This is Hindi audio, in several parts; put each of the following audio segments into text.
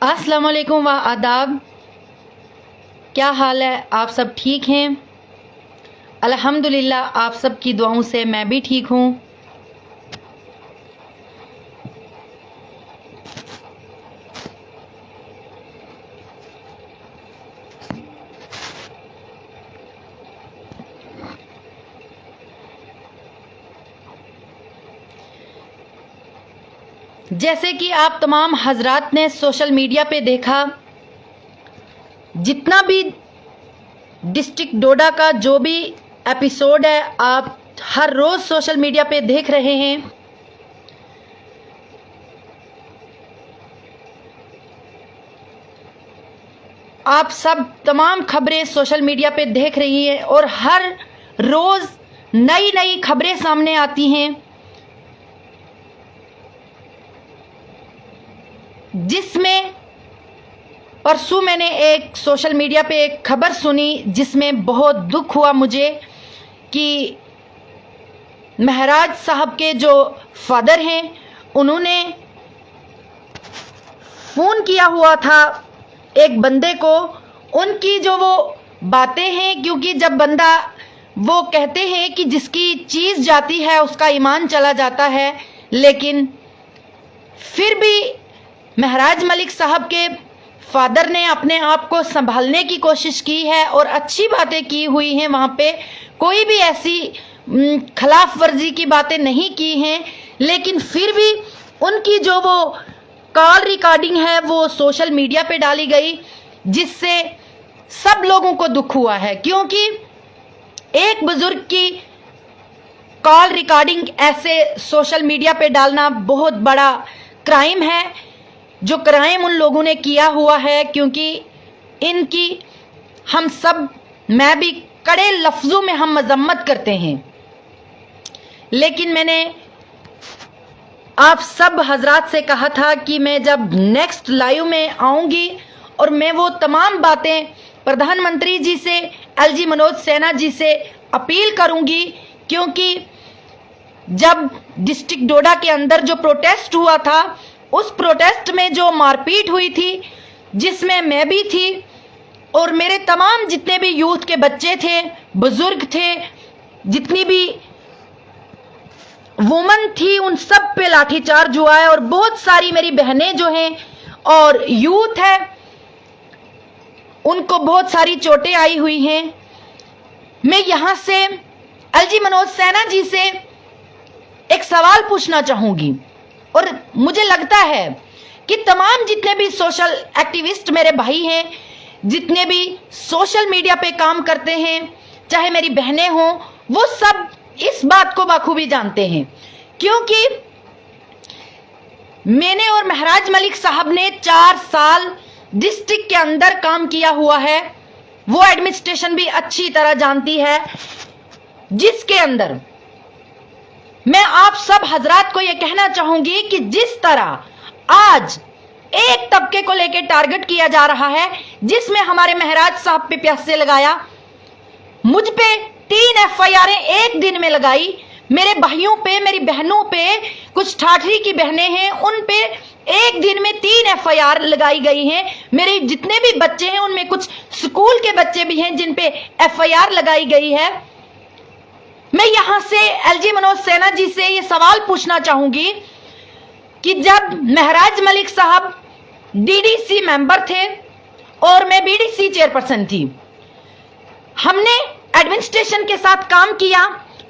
अस्सलाम वालेकुम व आदाब। क्या हाल है? आप सब ठीक हैं? अल्हम्दुलिल्लाह, आप सब की दुआओं से मैं भी ठीक हूँ। जैसे कि आप तमाम हजरात ने सोशल मीडिया पे देखा, जितना भी डिस्ट्रिक्ट डोडा का जो भी एपिसोड है आप हर रोज़ सोशल मीडिया पे देख रहे हैं। आप सब तमाम खबरें सोशल मीडिया पे देख रही हैं और हर रोज़ नई नई खबरें सामने आती हैं, जिसमें परसों मैंने एक सोशल मीडिया पे एक खबर सुनी जिसमें बहुत दुख हुआ मुझे कि महराज साहब के जो फादर हैं उन्होंने फ़ोन किया हुआ था एक बंदे को। उनकी जो वो बातें हैं, क्योंकि जब बंदा वो कहते हैं कि जिसकी चीज़ जाती है उसका ईमान चला जाता है, लेकिन फिर भी महराज मलिक साहब के फादर ने अपने आप को संभालने की कोशिश की है और अच्छी बातें की हुई हैं। वहाँ पे कोई भी ऐसी खिलाफ वर्जी की बातें नहीं की हैं, लेकिन फिर भी उनकी जो वो कॉल रिकॉर्डिंग है वो सोशल मीडिया पे डाली गई, जिससे सब लोगों को दुख हुआ है। क्योंकि एक बुजुर्ग की कॉल रिकॉर्डिंग ऐसे सोशल मीडिया पे डालना बहुत बड़ा क्राइम है, जो क्राइम उन लोगों ने किया हुआ है। क्योंकि इनकी हम सब, मैं भी कड़े लफ्ज़ों में हम मजम्मत करते हैं, लेकिन मैंने आप सब हजरात से कहा था कि मैं जब नेक्स्ट लाइव में आऊँगी और मैं वो तमाम बातें प्रधानमंत्री जी से, एलजी मनोज सिन्हा जी से अपील करूँगी। क्योंकि जब डिस्ट्रिक्ट डोडा के अंदर जो प्रोटेस्ट हुआ था, उस प्रोटेस्ट में जो मारपीट हुई थी, जिसमें मैं भी थी और मेरे तमाम जितने भी यूथ के बच्चे थे, बुजुर्ग थे, जितनी भी वुमन थी, उन सब पे लाठीचार्ज हुआ है और बहुत सारी मेरी बहनें जो हैं और यूथ है उनको बहुत सारी चोटें आई हुई हैं। मैं यहाँ से एलजी मनोज सिन्हा जी से एक सवाल पूछना चाहूँगी, और मुझे लगता है कि तमाम जितने भी सोशल एक्टिविस्ट मेरे भाई हैं, जितने भी सोशल मीडिया पे काम करते हैं, चाहे मेरी बहनें हों, वो सब इस बात को बखूबी जानते हैं। क्योंकि मैंने और महराज मलिक साहब ने 4 साल डिस्ट्रिक्ट के अंदर काम किया हुआ है, वो एडमिनिस्ट्रेशन भी अच्छी तरह जानती है, जिसके अंदर मैं आप सब हजरात को यह कहना चाहूंगी कि जिस तरह आज एक तबके को लेकर टारगेट किया जा रहा है, जिसमें हमारे महराज साहब पे प्यासे लगाया, मुझ पे 3 FIR एक दिन में लगाई, मेरे भाइयों पे, मेरी बहनों पे, कुछ ठाठरी की बहनें हैं उन पे एक दिन में 3 FIR लगाई गई हैं। मेरे जितने भी बच्चे हैं उनमें कुछ स्कूल के बच्चे भी हैं जिन पे FIR लगाई गई है। मैं यहां से एलजी मनोज सिन्हा जी से ये सवाल पूछना चाहूंगी कि जब महराज मलिक साहब DDC मेंबर थे और मैं BDC चेयरपर्सन थी, हमने एडमिनिस्ट्रेशन के साथ काम किया,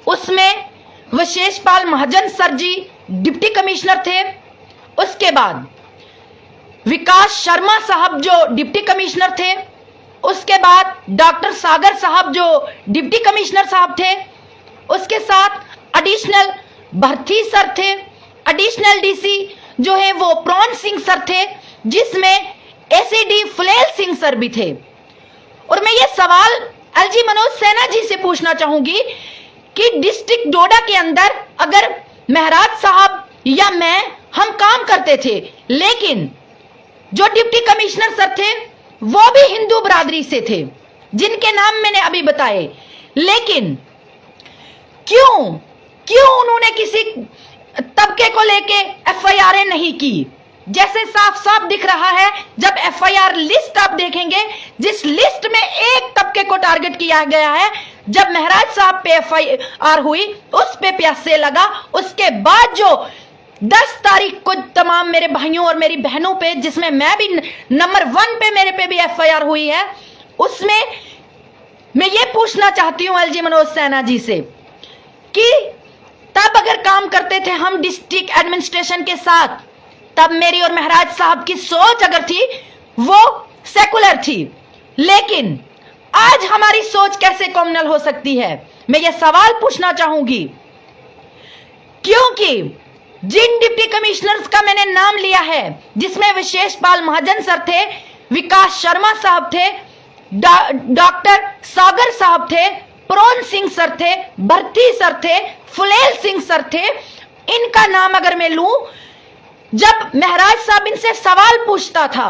उसमें विशेषपाल महाजन सर जी डिप्टी कमिश्नर थे, उसके बाद विकास शर्मा साहब जो डिप्टी कमिश्नर थे, उसके बाद डॉक्टर सागर साहब जो डिप्टी कमिश्नर साहब थे, उसके साथ एडिशनल भर्थी सर थे, एडिशनल DC जो है वो प्रॉन सिंह सर थे, जिसमें ACD फुलेल सिंह सर भी थे। और मैं ये सवाल एलजी मनोज सिन्हा जी से पूछना चाहूंगी कि डिस्ट्रिक्ट डोडा के अंदर अगर महराज साहब या मैं, हम काम करते थे, लेकिन जो डिप्टी कमिश्नर सर थे वो भी हिंदू बरादरी से थे, जिनके नाम मैंने अभी बताए, लेकिन क्यों उन्होंने किसी तबके को लेके FIR नहीं की? जैसे साफ साफ दिख रहा है जब एफआईआर लिस्ट आप देखेंगे, जिस लिस्ट में एक तबके को टारगेट किया गया है। जब महराज साहब पे एफआईआर हुई उस पे प्यासे लगा, उसके बाद जो 10 तारीख को तमाम मेरे भाइयों और मेरी बहनों पे, जिसमें मैं भी नंबर 1 पे, मेरे पे भी एफआईआर हुई है, उसमें मैं ये पूछना चाहती हूं एलजी मनोज सिन्हा जी से कि तब अगर काम करते थे हम डिस्ट्रिक्ट एडमिनिस्ट्रेशन के साथ, तब मेरी और महराज साहब की सोच अगर थी वो सेकुलर थी, लेकिन आज हमारी सोच कैसे कॉम्युनल हो सकती है, मैं ये सवाल पूछना चाहूंगी। क्योंकि जिन डिप्टी कमिश्नर्स का मैंने नाम लिया है, जिसमें विशेष पाल महाजन सर थे, विकास शर्मा साहब थे, डॉक्टर सागर साहब थे, प्रोन सिंह सर थे, भर्ती सर थे, फुलेल सिंह सर थे, इनका नाम अगर मैं लूं, जब महराज साहब इनसे सवाल पूछता था,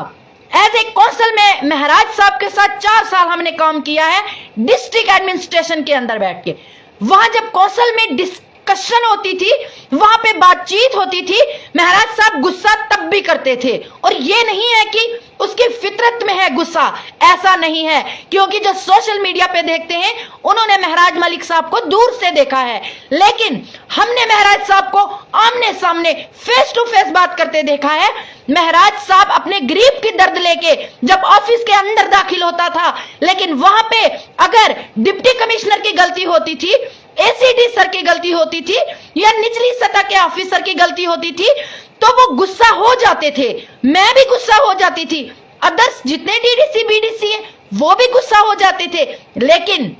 एज ए कौंसल में महराज साहब के साथ 4 साल हमने काम किया है डिस्ट्रिक्ट एडमिनिस्ट्रेशन के अंदर बैठ के। वहां जब कौंसल में डिस्कशन होती थी, वहां पे बातचीत होती थी, महराज साहब गुस्सा तब भी करते थे। और ये नहीं है कि उसकी फितरत में है गुस्सा, ऐसा नहीं है, क्योंकि जो सोशल मीडिया पे देखते हैं उन्होंने महराज मलिक साहब को दूर से देखा है, लेकिन हमने महराज साहब को आमने सामने फेस टू फेस बात करते देखा है। महराज साहब अपने गरीब की दर्द लेके जब ऑफिस के अंदर दाखिल होता था, लेकिन वहां पे अगर डिप्टी कमिश्नर की गलती होती थी, एसीडी सर की गलती होती थी, या निचली सतह के ऑफिसर की गलती होती थी, तो वो गुस्सा हो जाते थे, मैं भी गुस्सा हो जाती थी, अदर्स जितने डीडीसी बीडीसी हैं वो भी गुस्सा हो जाते थे। लेकिन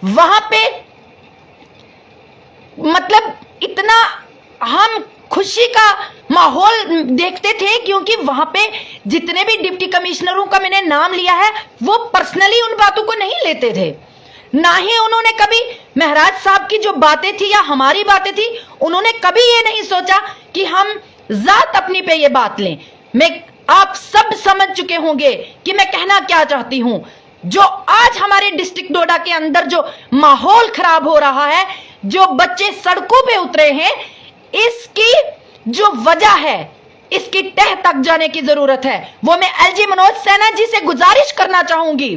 वहां पे मतलब इतना हम खुशी का माहौल देखते थे, क्योंकि वहां पे जितने भी डिप्टी कमिश्नरों का मैंने नाम लिया है वो पर्सनली उन बातों को नहीं लेते थे, ना ही उन्होंने कभी महराज साहब की जो बातें थी या हमारी बातें थी, उन्होंने कभी ये नहीं सोचा कि हम जात अपनी पे ये बात लें। मैं आप सब समझ चुके होंगे कि मैं कहना क्या चाहती हूं। जो आज हमारे डिस्ट्रिक्ट डोडा के अंदर जो माहौल खराब हो रहा है, जो बच्चे सड़कों पे उतरे हैं, इसकी जो वजह है, इसकी तह तक जाने की जरूरत है। वो मैं एलजी मनोज सिन्हा जी से गुजारिश करना चाहूंगी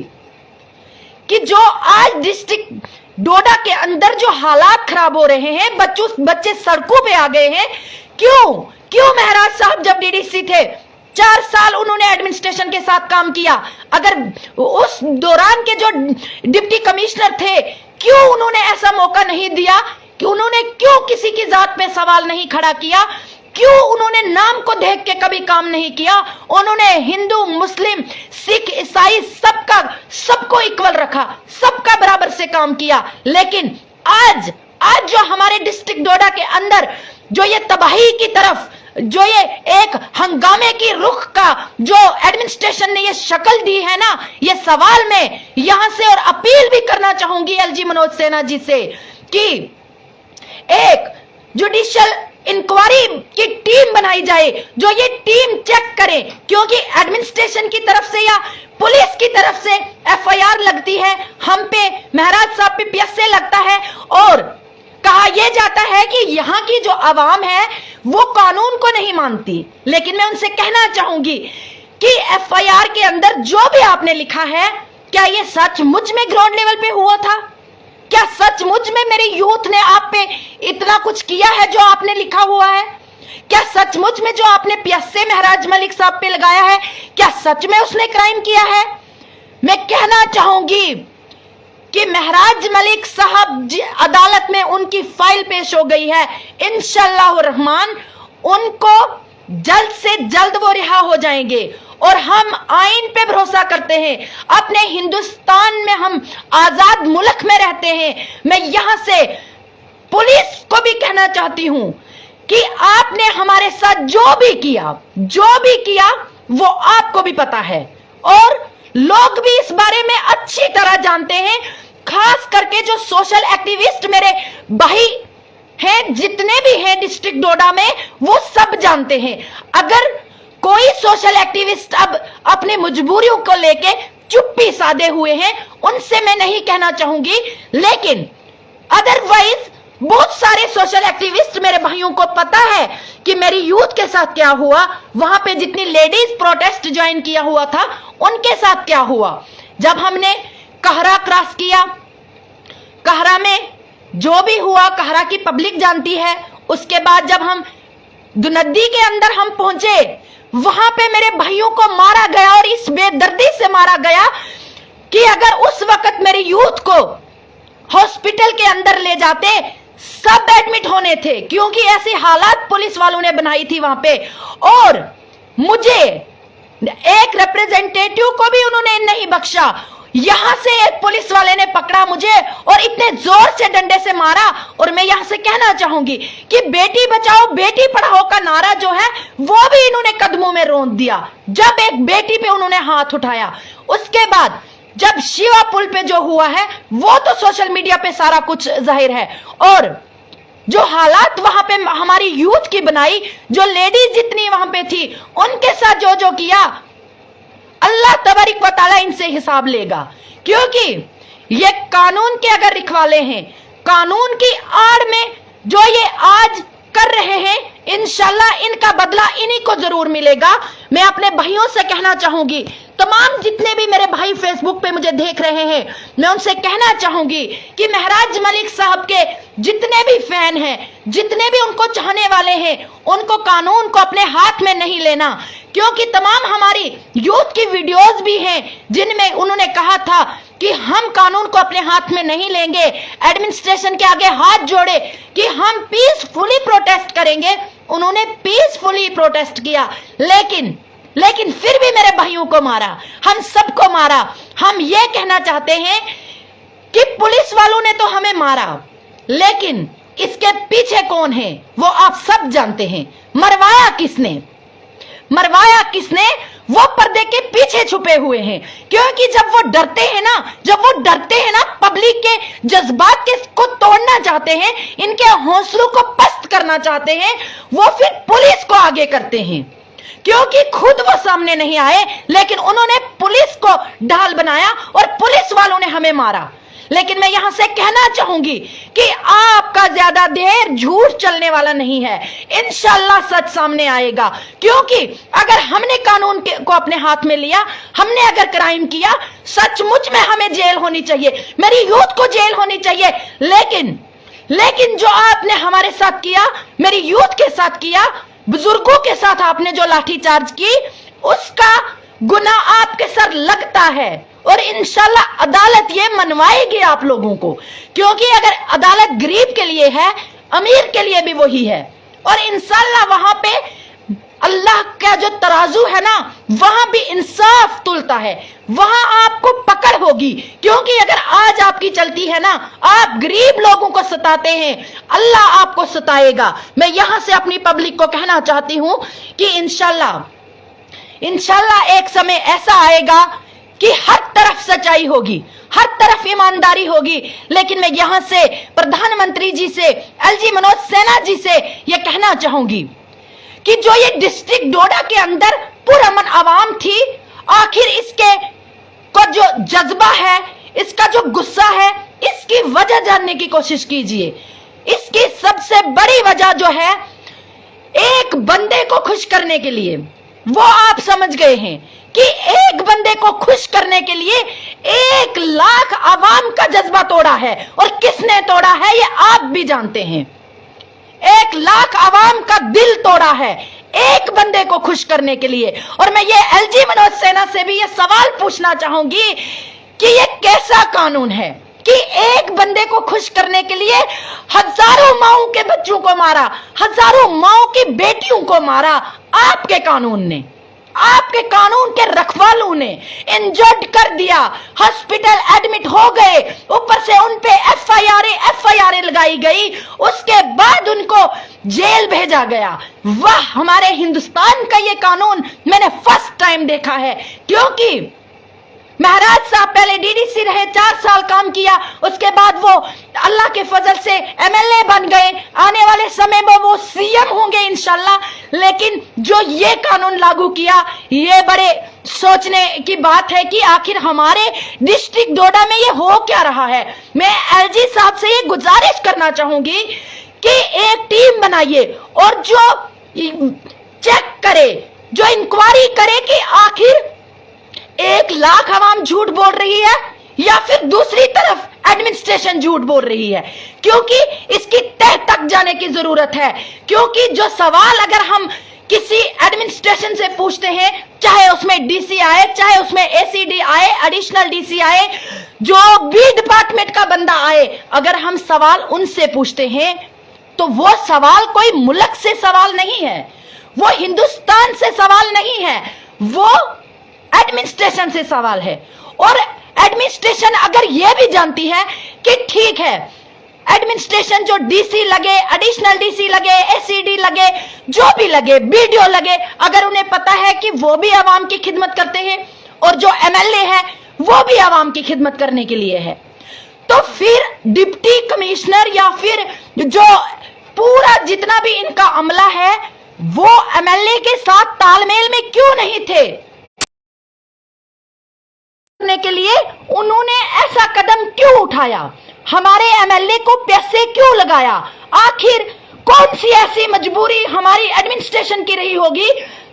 कि जो आज डिस्ट्रिक्ट डोडा के अंदर जो हालात खराब हो रहे हैं, बच्चे सड़कों पे आ गए हैं, क्यों महराज साहब जब डीडीसी थे 4 साल उन्होंने एडमिनिस्ट्रेशन के साथ काम किया, अगर उस दौरान के जो डिप्टी कमिश्नर थे, क्यों उन्होंने ऐसा मौका नहीं दिया कि उन्होंने क्यों किसी की जात पे सवाल नहीं खड़ा किया, क्यों उन्होंने नाम को देख के कभी काम नहीं किया, उन्होंने हिंदू मुस्लिम सिख ईसाई सबको इक्वल रखा, सबका बराबर से काम किया। लेकिन आज जो हमारे डिस्ट्रिक्ट डोडा के अंदर जो ये तबाही की तरफ, जो ये एक हंगामे की रुख का जो एडमिनिस्ट्रेशन ने ये शक्ल दी है ना, ये सवाल मैं यहां से और अपील भी करना चाहूंगी एलजी मनोज सिन्हा जी से कि एक जुडिशियल इंक्वायरी की टीम बनाई जाए, जो ये टीम चेक करे, क्योंकि एडमिनिस्ट्रेशन की तरफ से या पुलिस की तरफ से एफआईआर लगती है, हम पे महराज साहब पे पीएसए लगता है, और कहा यह जाता है कि यहाँ की जो आवाम है वो कानून को नहीं मानती। लेकिन मैं उनसे कहना चाहूंगी कि एफआईआर के अंदर जो भी आपने लिखा है, क्या ये सचमुच में ग्राउंड लेवल पे हुआ था? क्या सचमुच में मेरे यूथ ने आप पे इतना कुछ किया है जो आपने लिखा हुआ है? क्या सचमुच में जो आपने पीएसए महराज मलिक साहब पे लगाया है, क्या सच में उसने क्राइम किया है? मैं कहना चाहूंगी कि महराज मलिक साहब अदालत में उनकी फाइल पेश हो गई है, इंशाअल्लाह रहमान उनको जल्द से जल्द वो रिहा हो जाएंगे। और हम आइन पे भरोसा करते हैं, अपने हिंदुस्तान में हम आजाद मुल्क में रहते हैं। मैं यहां से पुलिस को भी कहना चाहती हूं कि आपने हमारे साथ जो भी किया वो आपको भी पता है, और लोग भी इस बारे में अच्छी तरह जानते हैं। खास करके जो सोशल एक्टिविस्ट मेरे भाई हैं, जितने भी हैं डिस्ट्रिक्ट डोडा में, वो सब जानते हैं। अगर कोई सोशल एक्टिविस्ट अब अपनी मजबूरियों को लेके चुप्पी साधे हुए हैं, उनसे मैं नहीं कहना चाहूंगी, लेकिन अदरवाइज बहुत सारे सोशल एक्टिविस्ट मेरे भाइयों को पता है कि मेरी यूथ के साथ क्या हुआ, वहां पे जितनी लेडीज प्रोटेस्ट ज्वाइन किया हुआ था उनके साथ क्या हुआ। जब हमने कहरा क्रॉस किया, कहरा में जो भी हुआ कहरा की पब्लिक जानती है। उसके बाद जब हम नदी के अंदर हम पहुंचे, वहां पे मेरे भाइयों को मारा गया और इस बेदर्दी से मारा गया कि अगर उस वक्त मेरी यूथ को हॉस्पिटल के अंदर ले जाते, सब एडमिट होने थे, क्योंकि ऐसी हालात पुलिस वालों ने बनाई थी वहां पे। और मुझे एक रिप्रेजेंटेटिव को भी उन्होंने नहीं बख्शा। यहां से एक पुलिस वाले ने पकड़ा मुझे और इतने जोर से डंडे से मारा। और मैं यहां से कहना चाहूंगी कि बेटी बचाओ बेटी पढ़ाओ का नारा जो है वो भी इन्होंने कदमों में रोंद दिया जब एक बेटी पे उन्होंने हाथ उठाया। उसके बाद जब शिवा पुल पे जो हुआ है वो तो सोशल मीडिया पे सारा कुछ जाहिर है। और जो हालात वहां पे हमारी यूथ की बनाई, जो लेडीज जितनी वहां पे थी उनके साथ जो जो किया, अल्लाह तबारिक व तआला इनसे हिसाब लेगा। क्योंकि ये कानून के अगर रखवाले हैं, कानून की आड़ में जो ये आज कर रहे हैं, इंशाल्लाह इनका बदला इन्हीं को जरूर मिलेगा। मैं अपने भाइयों से कहना चाहूंगी, तमाम जितने भी मेरे भाई फेसबुक पे मुझे देख रहे हैं, मैं उनसे कहना चाहूंगी कि महराज मलिक साहब के जितने भी फैन हैं, जितने भी उनको चाहने वाले हैं, उनको कानून को अपने हाथ में नहीं लेना। क्योंकि तमाम हमारी यूथ की वीडियोस भी हैं जिनमें उन्होंने कहा था कि हम कानून को अपने हाथ में नहीं लेंगे, एडमिनिस्ट्रेशन के आगे हाथ जोड़े कि हम पीसफुली प्रोटेस्ट करेंगे। उन्होंने पीसफुली प्रोटेस्ट किया, लेकिन फिर भी मेरे भाइयों को मारा, हम सबको मारा। हम ये कहना चाहते हैं कि पुलिस वालों ने तो हमें मारा, लेकिन इसके पीछे कौन है वो आप सब जानते हैं। मरवाया किसने, मरवाया किसने, वो पर्दे के पीछे छुपे हुए हैं। क्योंकि जब वो डरते हैं ना, पब्लिक के जज्बात के को तोड़ना चाहते हैं, इनके हौसलों को पस्त करना चाहते हैं, वो फिर पुलिस को आगे करते हैं। क्योंकि खुद वो सामने नहीं आए, लेकिन उन्होंने पुलिस को ढाल बनाया और पुलिस वालों ने हमें मारा। लेकिन मैं यहां से कहना चाहूंगी कि आपका ज्यादा देर झूठ चलने वाला नहीं है, इंशाल्लाह सच सामने आएगा। क्योंकि अगर हमने कानून को अपने हाथ में लिया, हमने अगर क्राइम किया, सचमुच में हमें जेल होनी चाहिए, मेरी यूथ को जेल होनी चाहिए। लेकिन जो आपने हमारे साथ किया, मेरी यूथ के साथ किया, बुजुर्गों के साथ आपने जो लाठीचार्ज की, उसका गुनाह आपके सर लगता है। और इंशाल्लाह अदालत ये मनवाएगी आप लोगों को। क्योंकि अगर अदालत गरीब के लिए है, अमीर के लिए भी वही है। और इंशाल्लाह वहां पे अल्लाह का जो तराजू है ना, वहां भी इंसाफ तुलता है, वहां आपको पकड़ होगी। क्योंकि अगर आज आपकी चलती है ना, आप गरीब लोगों को सताते हैं, अल्लाह आपको सताएगा। मैं यहां से अपनी पब्लिक को कहना चाहती हूं कि इंशाल्लाह एक समय ऐसा आएगा कि हर तरफ सच्चाई होगी, हर तरफ ईमानदारी होगी। लेकिन मैं यहां से प्रधानमंत्री जी से, एलजी मनोज सिन्हा जी से यह कहना चाहूंगी कि जो ये डिस्ट्रिक्ट डोडा के अंदर पुरअमन आवाम थी, आखिर इसके को जो जज्बा है, इसका जो गुस्सा है, इसकी वजह जानने की कोशिश कीजिए। इसकी सबसे बड़ी वजह जो है, एक बंदे को खुश करने के लिए, वो आप समझ गए हैं कि एक बंदे को खुश करने के लिए 1 लाख आवाम का जज्बा तोड़ा है। और किसने तोड़ा है ये आप भी जानते हैं। 1 लाख आवाम का दिल तोड़ा है एक बंदे को खुश करने के लिए। और मैं ये एलजी मनोज सिन्हा से भी ये सवाल पूछना चाहूंगी कि ये कैसा कानून है कि एक बंदे को खुश करने के लिए हजारों माओं के बच्चों को मारा, हजारों माओं की बेटियों को मारा आपके कानून ने, आपके कानून के रखवालों ने इंजर्ड कर दिया, हॉस्पिटल एडमिट हो गए, ऊपर से उन पे एफआईआर लगाई गई, उसके बाद उनको जेल भेजा गया। वाह, हमारे हिंदुस्तान का ये कानून मैंने फर्स्ट टाइम देखा है। क्योंकि महाराज साहब पहले डीडीसी रहे, 4 साल काम किया, उसके बाद वो अल्लाह के फजल से एमएलए बन गए, आने वाले समय में वो सीएम होंगे इंशाल्लाह। लेकिन जो ये कानून लागू किया, ये बड़े सोचने की बात है कि आखिर हमारे डिस्ट्रिक्ट डोडा में ये हो क्या रहा है। मैं एलजी साहब से ये गुजारिश करना चाहूंगी कि एक टीम बनाइए और जो चेक करे, जो इंक्वायरी करे कि आखिर 1 लाख आवाम झूठ बोल रही है या फिर दूसरी तरफ एडमिनिस्ट्रेशन झूठ बोल रही है, क्योंकि इसकी तह तक जाने की जरूरत है। क्योंकि जो सवाल अगर हम किसी एडमिनिस्ट्रेशन से पूछते हैं, चाहे उसमें डीसी आए, चाहे उसमें एसीडी आए, एडिशनल डीसी आए, जो भी डिपार्टमेंट का बंदा आए, अगर हम सवाल उनसे पूछते हैं तो वो सवाल कोई मुल्क से सवाल नहीं है, वो हिंदुस्तान से सवाल नहीं है, वो एडमिनिस्ट्रेशन से सवाल है। और एडमिनिस्ट्रेशन अगर यह भी जानती है कि ठीक है, एडमिनिस्ट्रेशन जो डीसी लगे, एडिशनल डीसी लगे, एसीडी लगे, जो भी लगे, बीडीओ लगे, अगर उन्हें पता है कि वो भी आवाम की खिदमत करते हैं और जो एमएलए है वो भी आवाम की खिदमत करने के लिए है, तो फिर डिप्टी कमिश्नर या फिर जो पूरा जितना भी इनका अमला है वो एमएलए के साथ तालमेल में क्यों नहीं थे करने के लिए? उन्होंने ऐसा कदम क्यों उठाया? हमारे एमएलए को पैसे क्यों लगाया? आखिर कौन सी ऐसी मजबूरी हमारी एडमिनिस्ट्रेशन की रही होगी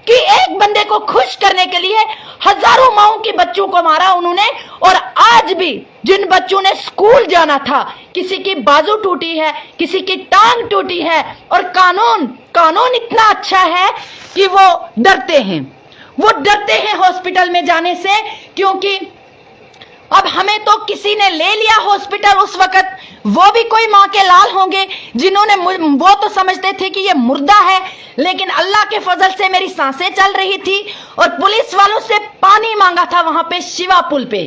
कि एक बंदे को खुश करने के लिए हजारों माओं के बच्चों को मारा उन्होंने? और आज भी जिन बच्चों ने स्कूल जाना था, किसी की बाजू टूटी है, किसी की टांग टूटी है, और कानून इतना अच्छा है कि वो डरते हैं हॉस्पिटल में जाने से, क्योंकि अब हमें तो किसी ने ले लिया हॉस्पिटल उस वक्त, वो भी कोई माँ के लाल होंगे जिन्होंने, वो तो समझते थे कि ये मुर्दा है, लेकिन अल्लाह के फजल से मेरी सांसें चल रही थी। और पुलिस वालों से पानी मांगा था वहां पे शिवा पुल पे।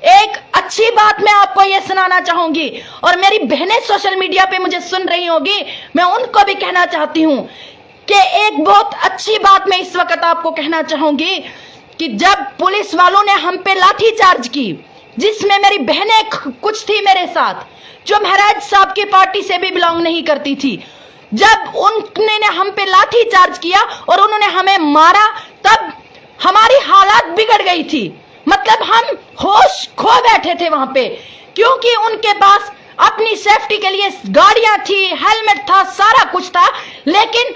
एक अच्छी बात मैं आपको ये सुनाना चाहूंगी, और मेरी बहनें सोशल मीडिया पे मुझे सुन रही होगी, मैं उनको भी कहना चाहती हूं कि एक बहुत अच्छी बात मैं इस वक्त आपको कहना चाहूंगी कि जब पुलिस वालों ने हम पे लाठी चार्ज की, जिसमें मेरी बहनें कुछ थी मेरे साथ, जो महराज साहब की पार्टी से भी बिलोंग नहीं करती थी, जब उन्होंने हम पे लाठी चार्ज किया और उन्होंने हमें मारा, तब हमारी हालात बिगड़ गई थी। मतलब हम होश खो बैठे थे वहां पे, क्योंकि उनके पास अपनी सेफ्टी के लिए गाड़ियां थी, हेलमेट था, सारा कुछ था, लेकिन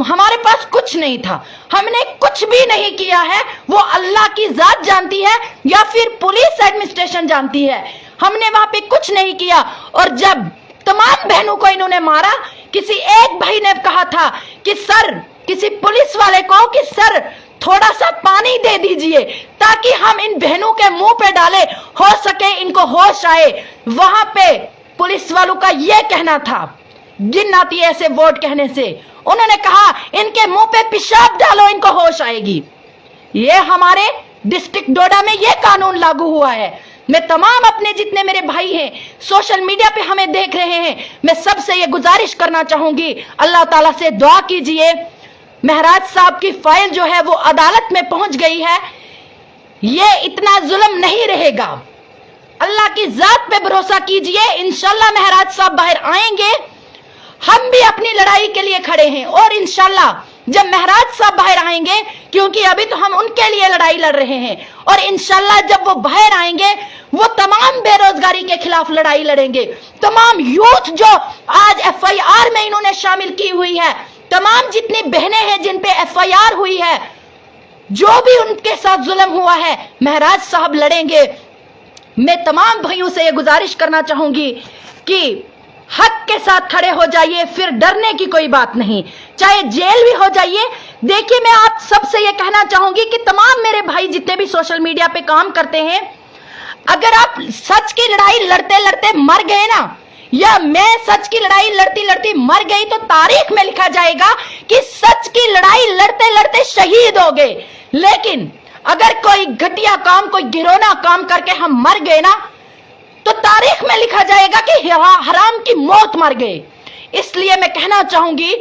हमारे पास कुछ नहीं था। हमने कुछ भी नहीं किया है, वो अल्लाह की जात जानती है या फिर पुलिस एडमिनिस्ट्रेशन जानती है, हमने वहां पे कुछ नहीं किया। और जब तमाम बहनों को इन्होंने मारा, किसी एक भाई ने कहा था कि सर, किसी पुलिस वाले को कि सर थोड़ा सा पानी दे दीजिए ताकि हम इन बहनों के मुंह पे डाले, हो सके इनको होश आए। वहां पे पुलिस वालों का यह कहना था, गिन आती है ऐसे वर्ड कहने से, उन्होंने कहा इनके मुंह पे पेशाब डालो, इनको होश आएगी। ये हमारे डिस्ट्रिक्ट डोडा में यह कानून लागू हुआ है। मैं तमाम अपने जितने मेरे भाई हैं सोशल मीडिया पे हमें देख रहे हैं, मैं सबसे ये गुजारिश करना चाहूंगी, अल्लाह ताला से दुआ कीजिए, महराज साहब की फाइल जो है वो अदालत में पहुंच गई है, ये इतना जुल्म नहीं रहेगा। अल्लाह की जात पे भरोसा कीजिए, इंशाल्लाह महराज साहब बाहर आएंगे। हम भी अपनी लड़ाई के लिए खड़े हैं, और इंशाल्लाह जब महराज साहब बाहर आएंगे, क्योंकि अभी तो हम उनके लिए लड़ाई लड़ रहे हैं, और इंशाल्लाह जब वो बाहर आएंगे वो तमाम बेरोजगारी के खिलाफ लड़ाई लड़ेंगे। तमाम यूथ जो आज एफआईआर में इन्होंने शामिल की हुई है, तमाम जितनी बहनें हैं जिन पे एफआईआर हुई है, जो भी उनके साथ जुल्म हुआ है, महराज साहब लड़ेंगे। मैं तमाम भाइयों से ये गुजारिश करना चाहूंगी कि हक के साथ खड़े हो जाइए, फिर डरने की कोई बात नहीं, चाहे जेल भी हो जाइए। देखिए, मैं आप सबसे ये कहना चाहूंगी कि तमाम मेरे भाई जितने भी सोशल मीडिया पे काम करते हैं, अगर आप सच की लड़ाई लड़ते लड़ते मर गए ना, या मैं सच की लड़ाई लड़ती लड़ती मर गई, तो तारीख में लिखा जाएगा कि सच की लड़ाई लड़ते लड़ते शहीद हो गए। लेकिन अगर कोई घटिया काम, कोई घिनौना काम करके हम मर गए ना, तो तारीख में लिखा जाएगा कि हराम की मौत मर गए। इसलिए मैं कहना चाहूंगी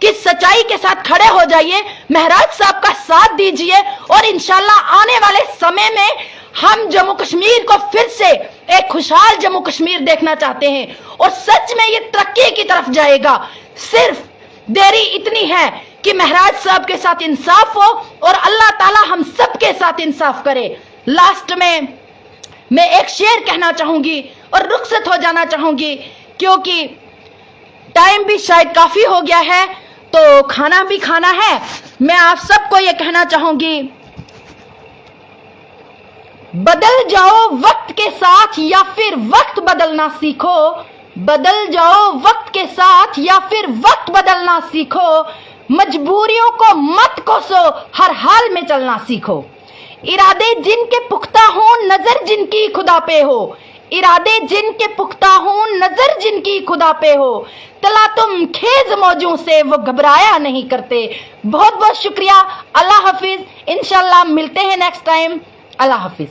कि सच्चाई के साथ खड़े हो जाइए, महराज साहब का साथ दीजिए, और इंशाल्लाह आने वाले समय में हम जम्मू कश्मीर को फिर से एक खुशहाल जम्मू कश्मीर देखना चाहते हैं, और सच में ये तरक्की की तरफ जाएगा। सिर्फ देरी इतनी है कि महराज साहब के साथ इंसाफ हो और अल्लाह ताला हम सब के साथ इंसाफ करे। लास्ट में मैं एक शेर कहना चाहूंगी और रुखसत हो जाना चाहूंगी, क्योंकि टाइम भी शायद काफी हो गया है, तो खाना भी खाना है। मैं आप सबको यह कहना चाहूंगी, बदल जाओ वक्त के साथ या फिर वक्त बदलना सीखो। बदल जाओ वक्त के साथ या फिर वक्त बदलना सीखो। मजबूरियों को मत कोसो, हर हाल में चलना सीखो। इरादे जिनके पुख्ता हो, नजर जिनकी खुदा पे हो। इरादे जिनके पुख्ता हो, नजर जिनकी खुदा पे हो। तला तुम खेज मौजों से, वो घबराया नहीं करते। बहुत बहुत शुक्रिया। अल्लाह हाफिज। इंशाल्लाह मिलते हैं नेक्स्ट टाइम। अल्लाह हाफिज।